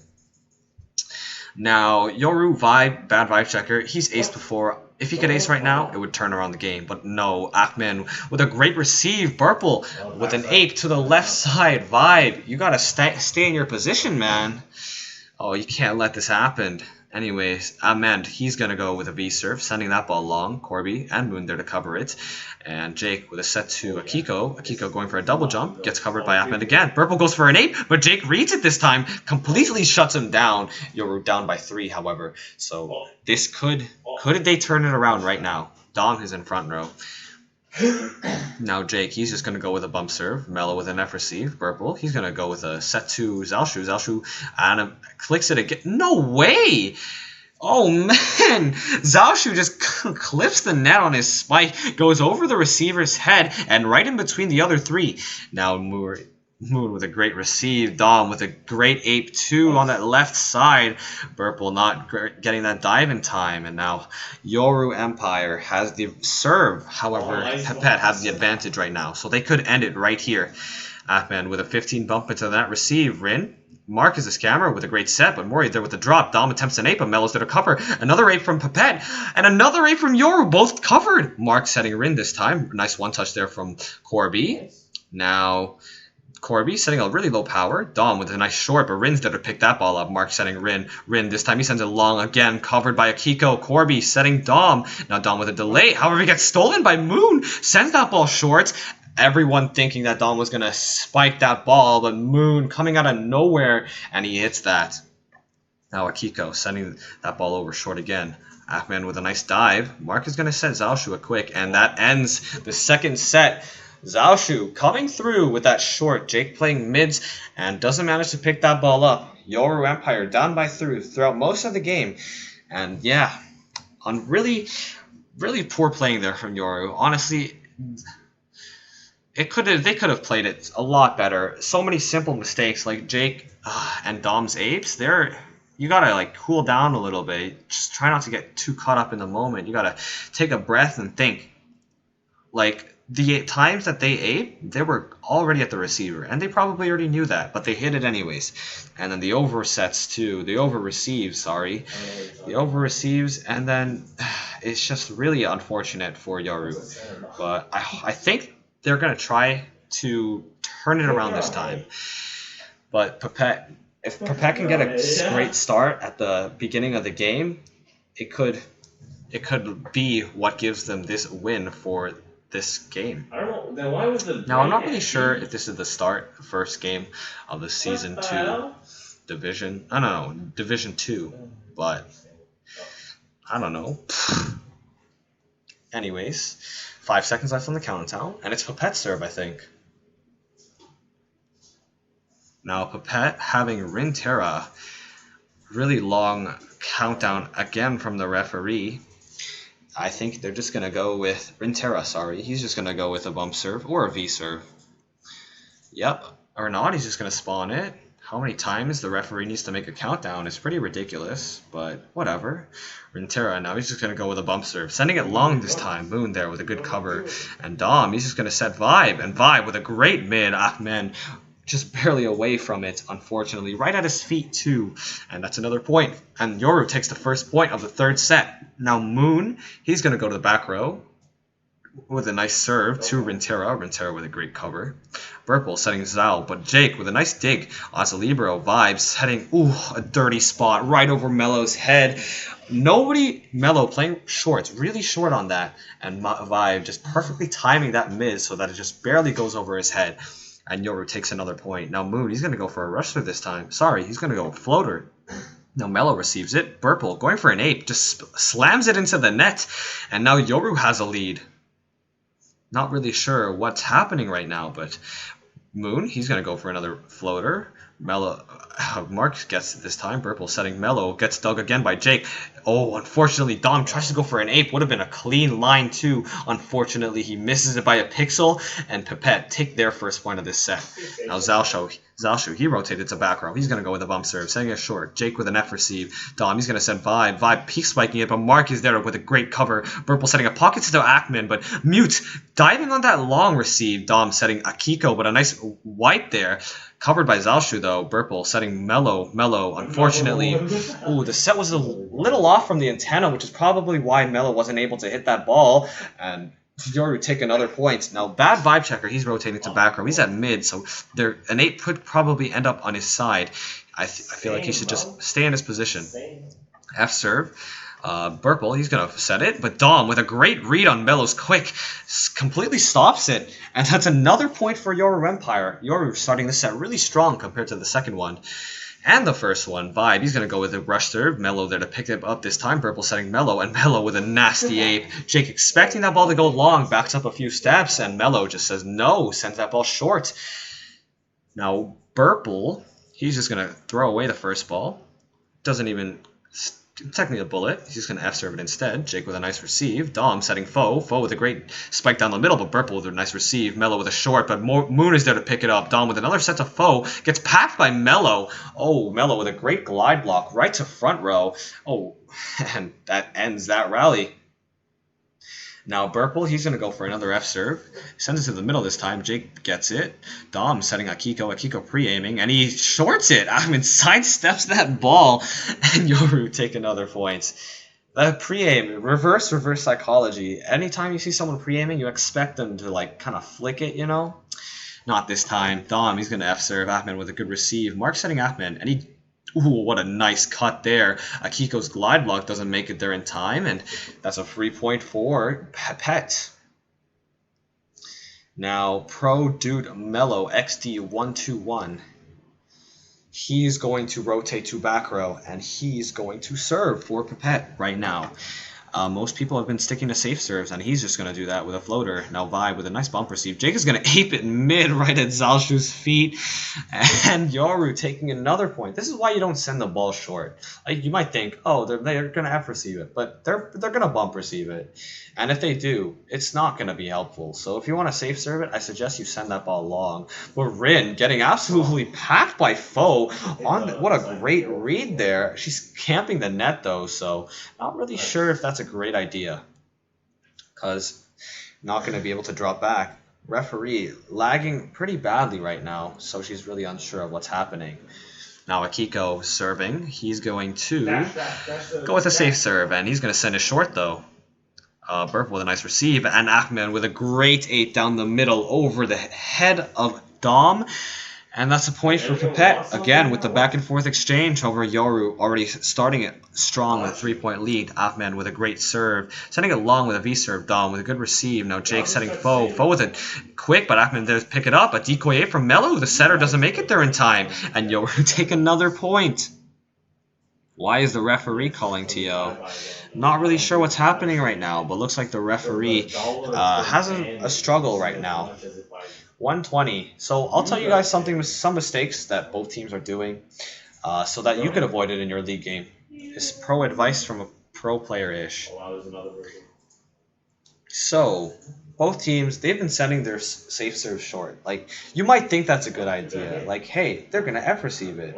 Now, YORU Vibe, bad Vibe checker. He's aced before. If he could ace right now, it would turn around the game. But no, Ahmed with a great receive. Burple with an ape to the left side. Vibe, you gotta stay in your position, man. Oh, you can't let this happen. Anyways, Ahmed, he's gonna go with a V serve, sending that ball long. Corby and Moon there to cover it. And Jake with a set to Akiko. Akiko going for a double jump. Gets covered by Ahmed again. Burple goes for an ape, but Jake reads it this time. Completely shuts him down. YORU down by 3, however. So this could they turn it around right now? Dom is in front row. Now Jake, he's just going to go with a bump serve. Mello with an F receive. Burple, he's going to go with a set to Zalshu. Zalshu and clicks it again. No way! Oh man! Zalshu just clips the net on his spike, goes over the receiver's head, and right in between the other 3. Now Moon with a great receive. Dom with a great ape 2 on that left side. Burple not getting that dive in time. And now YORU Empire has the serve. However, PEPET has the advantage right now. So they could end it right here. Ahmed with a 15 bump into that receive. Rin. Mark is a scammer with a great set, but Mori there with the drop. Dom attempts an ape, but Mello's there to cover. Another ape from PEPET, and another ape from YORU, both covered. Mark setting Rin this time. Nice one touch there from Corby. Now Corby setting a really low power. Dom with a nice short, but Rin's there to pick that ball up. Mark setting Rin. Rin this time he sends it long again, covered by Akiko. Corby setting Dom. Now Dom with a delay. However, he gets stolen by Moon. Sends that ball short. Everyone thinking that Dom was going to spike that ball, but Moon coming out of nowhere, and he hits that. Now Akiko sending that ball over short again. Ahmed with a nice dive. Mark is going to set Zhaoshu a quick, and that ends the second set. Zhaoshu coming through with that short. Jake playing mids and doesn't manage to pick that ball up. Yoru Empire down by throughout most of the game. And yeah, on really poor playing there from Yoru. Honestly, they could have played it a lot better. So many simple mistakes like Jake and Dom's apes. You gotta like cool down a little bit. Just try not to get too caught up in the moment. You gotta take a breath and think. Like the times that they ate, they were already at the receiver, and they probably already knew that, but they hit it anyways. And then the oversets too. The over receives, sorry. The over receives, and then it's just really unfortunate for Yoru. But I think they're gonna try to turn it around this time. But PEPET, if PEPET can get a great start at the beginning of the game, it could be what gives them this win for this game. I don't know. Then why was the Now I'm not really sure if this is the first game of the Season 2 Division. I don't know, Division 2, but I don't know. Anyways, 5 seconds left on the countdown, and it's PEPET's serve, I think. Now PEPET having Rinterra, really long countdown again from the referee. I think they're just going to go with Rinterra, sorry. He's just going to go with a bump serve or a V serve. Yep, or not, he's just going to spawn it. How many times the referee needs to make a countdown is pretty ridiculous, but whatever. Rinterra, now he's just going to go with a bump serve. Sending it long this time. Moon there with a good cover. And Dom, he's just going to set Vibe. And Vibe with a great mid. Ahmed just barely away from it, unfortunately. Right at his feet, too. And that's another point. And Yoru takes the first point of the third set. Now Moon, he's going to go to the back row with a nice serve to Rinterra. Rinterra with a great cover. Burple setting Zhao, but Jake with a nice dig onto Libero. Vibes setting, a dirty spot right over Melo's head. Melo playing short, really short on that. And Vibe just perfectly timing that mid so that it just barely goes over his head. And Yoru takes another point. Now Moon, he's going to go for a rusher this time. Sorry, he's going to go floater. Now Melo receives it. Burple going for an ape. Just slams it into the net. And now Yoru has a lead. Not really sure what's happening right now, but Moon, he's going to go for another floater. Mark gets it this time. Burple setting Melo. Gets dug again by Jake. Oh, unfortunately, Dom tries to go for an ape. Would have been a clean line, too. Unfortunately, he misses it by a pixel. And PEPET take their first point of this set. Now Zhaoshu, he rotated to back row. He's going to go with a bump serve. Setting it short. Jake with an F receive. Dom, he's going to send Vibe. Vibe peak spiking it, but Mark is there with a great cover. Burple setting a pocket to Ackman, but Mute diving on that long receive. Dom setting Akiko, but a nice wipe there. Covered by Zhaoshu, though. Burple setting Melo, unfortunately. The set was a little off from the antenna, which is probably why Melo wasn't able to hit that ball. And Yoru take another point. Now, bad Vibe checker. He's rotating to back row. He's at mid, so an ape could probably end up on his side. I feel like he should just stay in his position. F serve. Burple, he's going to set it, but Dom with a great read on Melo's quick completely stops it, and that's another point for Yoru Empire. Yoru starting this set really strong compared to the second one. And the first one, Vibe, he's going to go with a rush serve. Melo there to pick it up this time. Burple setting Melo, and Melo with a nasty ape. Jake expecting that ball to go long, backs up a few steps, and Melo just says no, sends that ball short. Now, Burple, he's just going to throw away the first ball. Doesn't even technically a bullet. He's just going to F-serve it instead. Jake with a nice receive. Dom setting Foe. Foe with a great spike down the middle, but Burple with a nice receive. Melo with a short, but Moon is there to pick it up. Dom with another set to Foe. Gets packed by Melo. Oh, Melo with a great glide block right to front row. Oh, and that ends that rally. Now Burple, he's going to go for another F-serve. Sends it to the middle this time. Jake gets it. Dom setting Akiko pre-aiming, and he shorts it. Sidesteps that ball, and Yoru take another point. The pre-aim, reverse psychology. Anytime you see someone pre-aiming, you expect them to, kind of flick it, Not this time. Dom, he's going to F-serve. Ahmed with a good receive. Mark setting Ahmed, and he... Ooh, what a nice cut there. Akiko's glide block doesn't make it there in time, and that's a free point for PEPET. Now, Pro Dude Mello XD121. He's going to rotate to back row, and he's going to serve for PEPET right now. Most people have been sticking to safe serves, and he's just going to do that with a floater. Now Vibe with a nice bump receive. Jake is going to ape it mid right at Zalshu's feet. And Yoru taking another point. This is why you don't send the ball short. Like, you might think, oh, they're going to F receive it, but they're going to bump receive it. And if they do, it's not going to be helpful. So if you want to safe serve it, I suggest you send that ball long. But Rin getting absolutely packed by Foe. What a great read there. She's camping the net, though, so not really sure if that's a great idea. Because not going to be able to drop back. Referee lagging pretty badly right now, so she's really unsure of what's happening. Now Akiko serving. He's going to go with a safe serve, and he's going to send it short, though. Burp with a nice receive, and Ahmed with a great 8 down the middle over the head of Dom. And that's a point for PEPET, again, with the back and forth exchange over Yoru, already starting it strong with a 3-point lead. Ahmed with a great serve, sending it long with a V-serve. Dom with a good receive. Now Jake setting Foe. Foe with it quick, but Ahmed does pick it up. A decoy 8 from Mello. The setter doesn't make it there in time. And Yoru take another point. Why is the referee calling TO? Not really sure what's happening right now, but looks like the referee has a struggle right now. 120. So I'll tell you guys some mistakes that both teams are doing so that you can avoid it in your league game. It's pro advice from a pro player-ish. So both teams, they've been sending their safe serve short. Like, you might think that's a good idea. Like, hey, they're going to F receive it.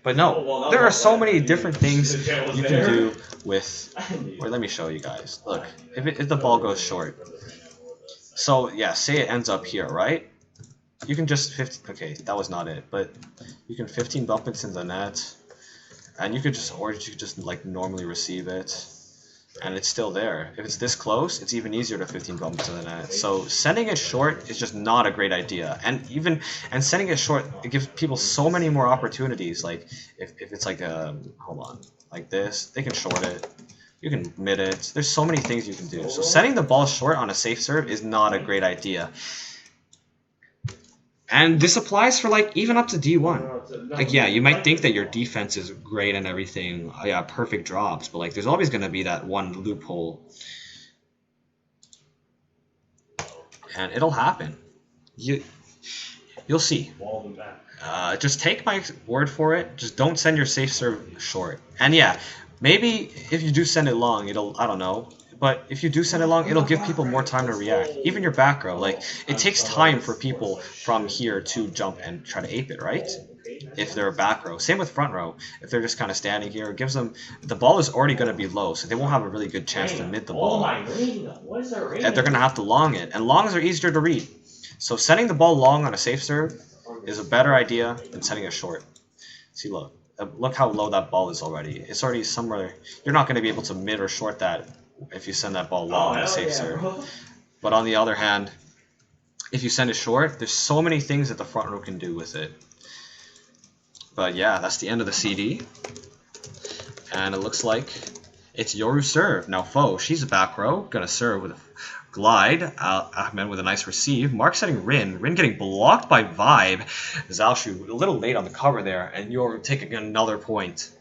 But no, there are so many different things you can do with... Or let me show you guys. Look, if the ball goes short. So, yeah, say it ends up here, right? You can just... Okay, that was not it. But you can 15 bump it in the net. And you could just... Or you could just, like, normally receive it. And it's still there. If it's this close, it's even easier to 15 bump to the net. So sending it short is just not a great idea. And sending it short, it gives people so many more opportunities. Like if it's like hold on, like this, they can short it. You can mid it. There's so many things you can do. So sending the ball short on a safe serve is not a great idea. And this applies for, like, even up to D1. Like, yeah, you might think that your defense is great and everything. Yeah, perfect drops. But, like, there's always going to be that one loophole. And it'll happen. You'll see. Just take my word for it. Just don't send your safe serve short. And, yeah, maybe if you do send it long, it'll, I don't know. But if you do send it long, it'll give people more time to react. Even your back row, like, it takes time for people from here to jump and try to ape it, right? If they're a back row. Same with front row. If they're just kind of standing here, it gives them... The ball is already going to be low, so they won't have a really good chance to mid the ball. And they're going to have to long it. And longs are easier to read. So sending the ball long on a safe serve is a better idea than sending it short. See, look. Look how low that ball is already. It's already somewhere... You're not going to be able to mid or short that if you send that ball long on a safe serve. But on the other hand, if you send it short, there's so many things that the front row can do with it. But yeah, that's the end of the CD. And it looks like it's Yoru serve. Now Foe, she's a back row, gonna serve with a glide. Ahmed with a nice receive. Mark setting Rin. Rin getting blocked by Vibe. Zalshu a little late on the cover there, and Yoru taking another point.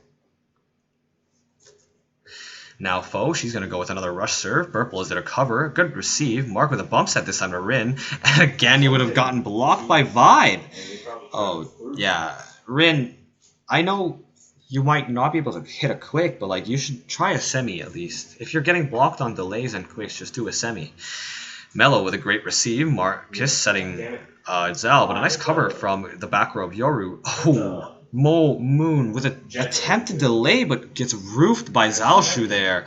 Now Foe, she's going to go with another rush serve. Purple is there to cover. Good receive. Mark with a bump set this time to Rin. And again, you would have gotten blocked by Vibe. Oh, yeah. Rin, I know you might not be able to hit a quick, but like you should try a semi at least. If you're getting blocked on delays and quicks, just do a semi. Mello with a great receive. Marcus setting Zal, but a nice cover from the back row of Yoru. Oh, Moon with an attempted delay, but gets roofed by Zalshu there.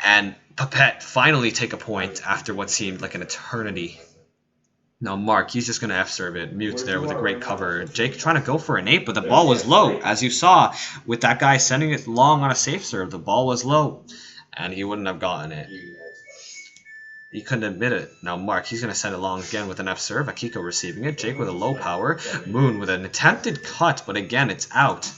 And PEPET finally take a point after what seemed like an eternity. Now Mark, he's just going to F-serve it. Mute there with a great cover. Jake trying to go for an 8, but the ball was low. As you saw, with that guy sending it long on a safe serve, the ball was low. And he wouldn't have gotten it. He couldn't admit it. Now Mark, he's going to send it long again with an F serve. Akiko receiving it. Jake with a low power. Moon with an attempted cut, but again, it's out.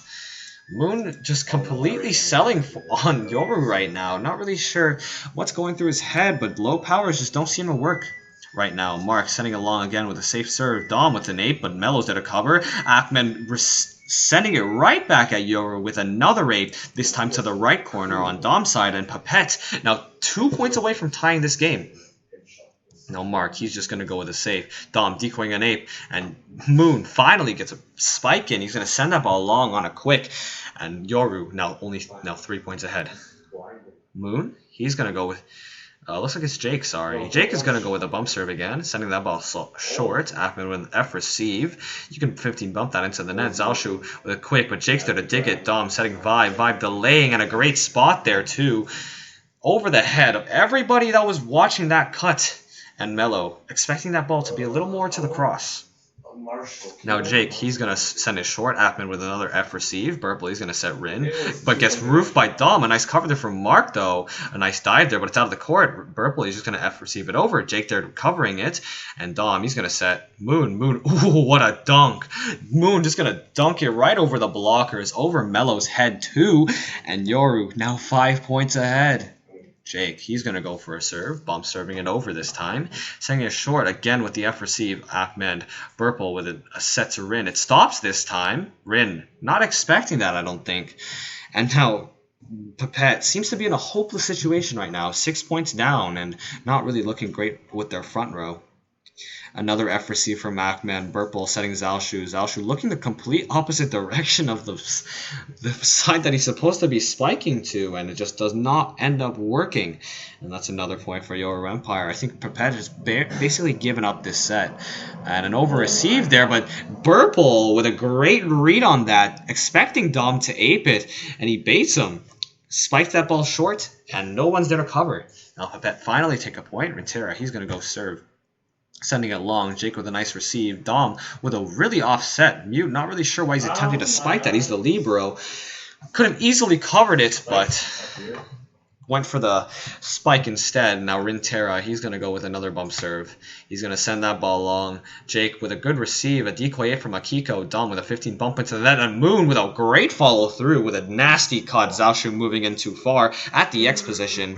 Moon just completely selling on Yoru right now. Not really sure what's going through his head, but low powers just don't seem to work right now. Mark sending it long again with a safe serve. Dom with an 8, but Melo's there to cover. Ahmed sending it right back at Yoru with another 8, this time to the right corner on Dom's side, and PEPET now 2 points away from tying this game. Now Mark, he's just going to go with a save. Dom decoying an 8, and Moon finally gets a spike in. He's going to send that ball long on a quick, and Yoru now 3 points ahead. Moon, he's going to go with, looks like it's Jake, sorry. Jake is going to go with a bump serve again, sending that ball short. Ahmed with an F receive. You can 15 bump that into the net. Zalshu with a quick, but Jake's there to dig it. Dom setting Vibe delaying, and a great spot there too. Over the head of everybody that was watching that cut. And Melo, expecting that ball to be a little more to the cross. Now Jake, he's going to send it short. Ahmed with another F receive. Burple, he's going to set Rin. But gets roofed by Dom. A nice cover there from Mark, though. A nice dive there, but it's out of the court. Burple, he's just going to F receive it over. Jake there covering it. And Dom, he's going to set Moon. Ooh, what a dunk. Moon just going to dunk it right over the blockers. Over Melo's head, too. And Yoru now 5 points ahead. Jake, he's going to go for a serve. Bump serving it over this time. Sending it short again with the F receive. Ahmed. Burple with a set to Rin. It stops this time. Rin, not expecting that, I don't think. And now PEPET seems to be in a hopeless situation right now. 6 points down and not really looking great with their front row. Another F receive from Ahmed. Burple setting Zalshu. Zalshu looking the complete opposite direction of the side that he's supposed to be spiking to, and it just does not end up working. And that's another point for YORU Empire. I think PEPET has basically given up this set. And an over receive there, but Burple with a great read on that, expecting Dom to ape it, and he baits him. Spikes that ball short, and no one's there to cover. Now PEPET finally take a point. Rintera, he's going to go serve. Sending it long. Jake with a nice receive. Dom with a really offset. Mute, not really sure why he's attempting to spike that. He's the libero. Could have easily covered it, but went for the spike instead. Now Rintera, he's going to go with another bump serve. He's going to send that ball long. Jake with a good receive. A decoy 8 from Akiko. Dom with a 15 bump into the net. And Moon with a great follow through with a nasty cut. Zalshu moving in too far at the X position.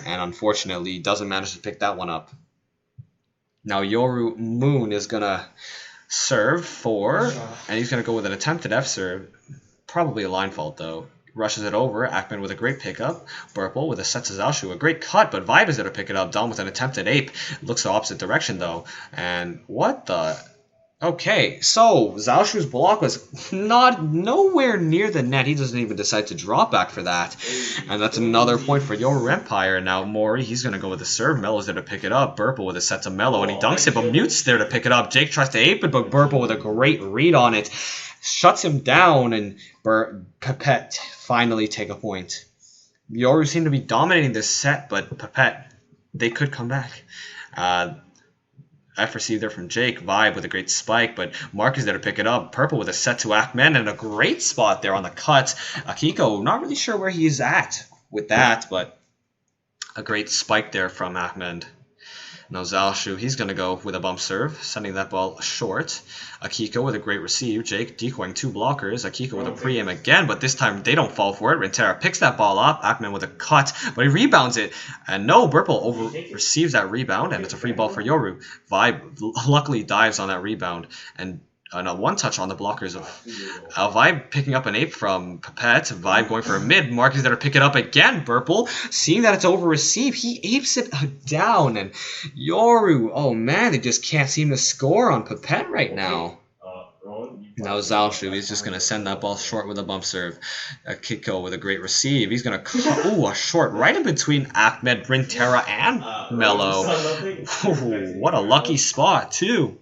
And unfortunately, doesn't manage to pick that one up. Now Yoru Moon is going to serve 4, and he's going to go with an attempted F serve. Probably a line fault, though. Rushes it over. Ahmed with a great pickup. Burple with a set to Zalshu. A great cut, but Vibe is there to pick it up. Dom with an attempted ape. Looks the opposite direction, though. And what the... Okay, so Zalshu's block was nowhere near the net. He doesn't even decide to drop back for that. And that's another point for YORU Empire. Now Mori, he's going to go with the serve. Melo's there to pick it up. Burple with a set to Melo, and he dunks it, but Mute's there to pick it up. Jake tries to ape it, but Burple with a great read on it. Shuts him down, and PEPET finally take a point. YORU seem to be dominating this set, but PEPET, they could come back. F received there from Jake. Vibe with a great spike, but Mark is there to pick it up. Purple with a set to Ahmed and a great spot there on the cut. Akiko, not really sure where he's at with that, but a great spike there from Ahmed. Now Zalshu, he's going to go with a bump serve, sending that ball short. Akiko with a great receive. Jake decoying 2 blockers. Akiko with a pre-aim again, but this time they don't fall for it. Rintera picks that ball up. Ahmed with a cut, but he rebounds it. And no, Burple receives that rebound, and it's a free ball for Yoru. Vibe luckily dives on that rebound, and a one touch on the blockers of Vibe picking up an ape from PEPET. Vibe going for a mid. Mark is there to pick it up again. Burple, seeing that it's over receive, he apes it down. And Yoru, oh man, they just can't seem to score on PEPET right now. Now Zalshu, he's just going to send that ball short with a bump serve. Akiko with a great receive. He's going to, ooh, a short right in between Ahmed, Rintera, and Melo. Ooh, what a lucky spot, too.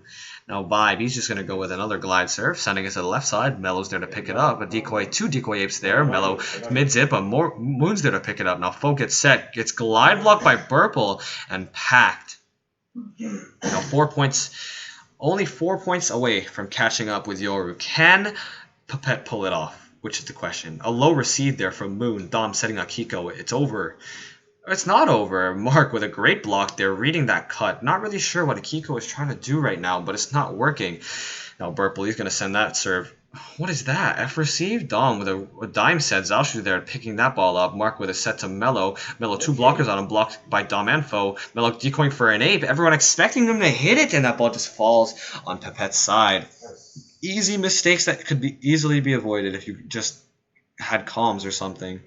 Now Vibe, he's just going to go with another glide serve, sending it to the left side. Melo's there to pick it up. A decoy, 2 decoy apes there. Melo mid-zip, but Moon's there to pick it up. Now Folk gets set, gets glide blocked by Burple, and packed. Now 4 points, only 4 points away from catching up with Yoru. Can PEPET pull it off? Which is the question. A low receive there from Moon. Dom setting Akiko. It's over. It's not over. Mark with a great block there, reading that cut. Not really sure what Akiko is trying to do right now, but it's not working. Now Burple, he's going to send that serve. What is that? F receive? Dom with a dime set. Zalshu there picking that ball up. Mark with a set to Mello. Mello, 2 blockers on him, blocked by Dom and Foe. Mello decoying for an ape. Everyone expecting him to hit it, and that ball just falls on Pepet's side. Easy mistakes that could easily be avoided if you just had comms or something.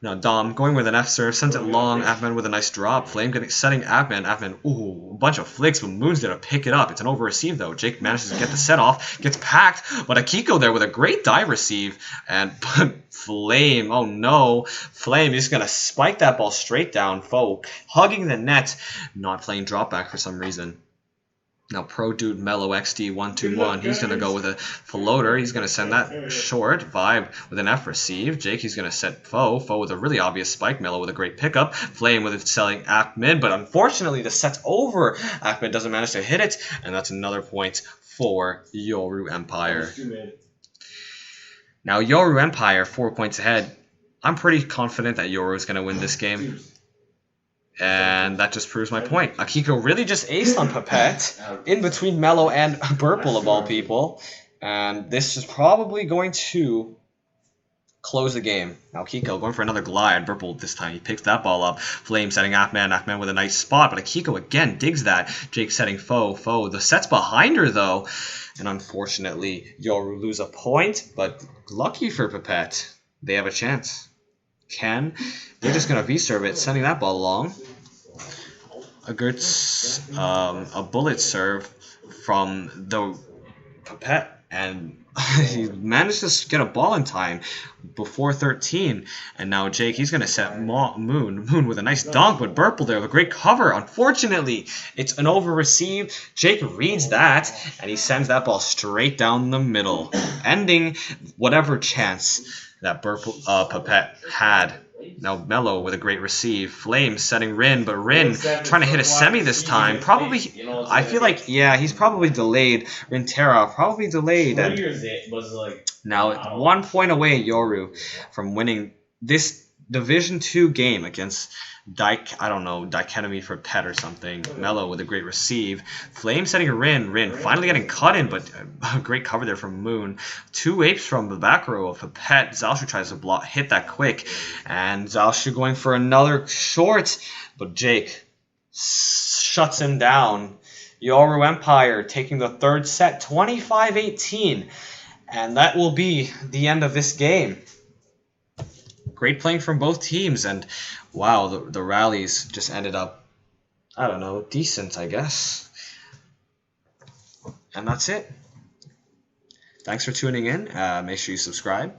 Now Dom going with an F serve, sends it long. Appman with a nice drop. Flame setting Appman. Appman, ooh, a bunch of flicks, but Moon's there to pick it up. It's an over receive though. Jake manages to get the set off, gets packed, but Akiko there with a great dive receive. And Flame, oh no. Flame is going to spike that ball straight down. Foe hugging the net, not playing drop back for some reason. Now Pro Dude Mellow XD 121, he's going to go with a floater. He's going to send that short. Vibe with an F receive. Jake, he's going to set Foe. Foe with a really obvious spike. Mellow with a great pickup. Flame with it selling App mid, but unfortunately the set's over. App mid doesn't manage to hit it, and that's another point for Yoru Empire. Now Yoru Empire 4 points ahead. I'm pretty confident that Yoru is going to win this game. And that just proves my point. Akiko really just aced on Pepet in between Mello and Burple of all people. And this is probably going to close the game. Now Akiko going for another glide. Burple this time, he picks that ball up. Flame setting Appman. Appman with a nice spot. But Akiko again digs that. Jake setting Foe. Foe. The set's behind her though. And unfortunately, Yoru lose a point. But lucky for Pepet, they have a chance. They're just going to V-serve it, sending that ball along. A good a bullet serve from the Pepet, and he managed to get a ball in time before 13. And now Jake, he's going to set Moon with a nice dunk with Burple there with a great cover. Unfortunately, it's an over receive. Jake reads that, and he sends that ball straight down the middle, ending whatever chance that Pepet had. Now Mello with a great receive. Flame setting Rin, but Rin trying to hit a semi this time. Probably, I feel like, yeah, he's probably delayed. Rinterra probably delayed. And now 1 point away, Yoru, from winning this Division 2 game against Dikenemy for Pet or something. Mello with a great receive. Flame setting Rin. Rin finally getting cut in, but a great cover there from Moon. 2 apes from the back row of a Pet. Zalshu tries to block, hit that quick. And Zalshu going for another short, but Jake shuts him down. Yoru Empire taking the third set, 25-18. And that will be the end of this game. Great playing from both teams, and wow, the rallies just ended up, I don't know, decent, I guess. And that's it. Thanks for tuning in. Make sure you subscribe.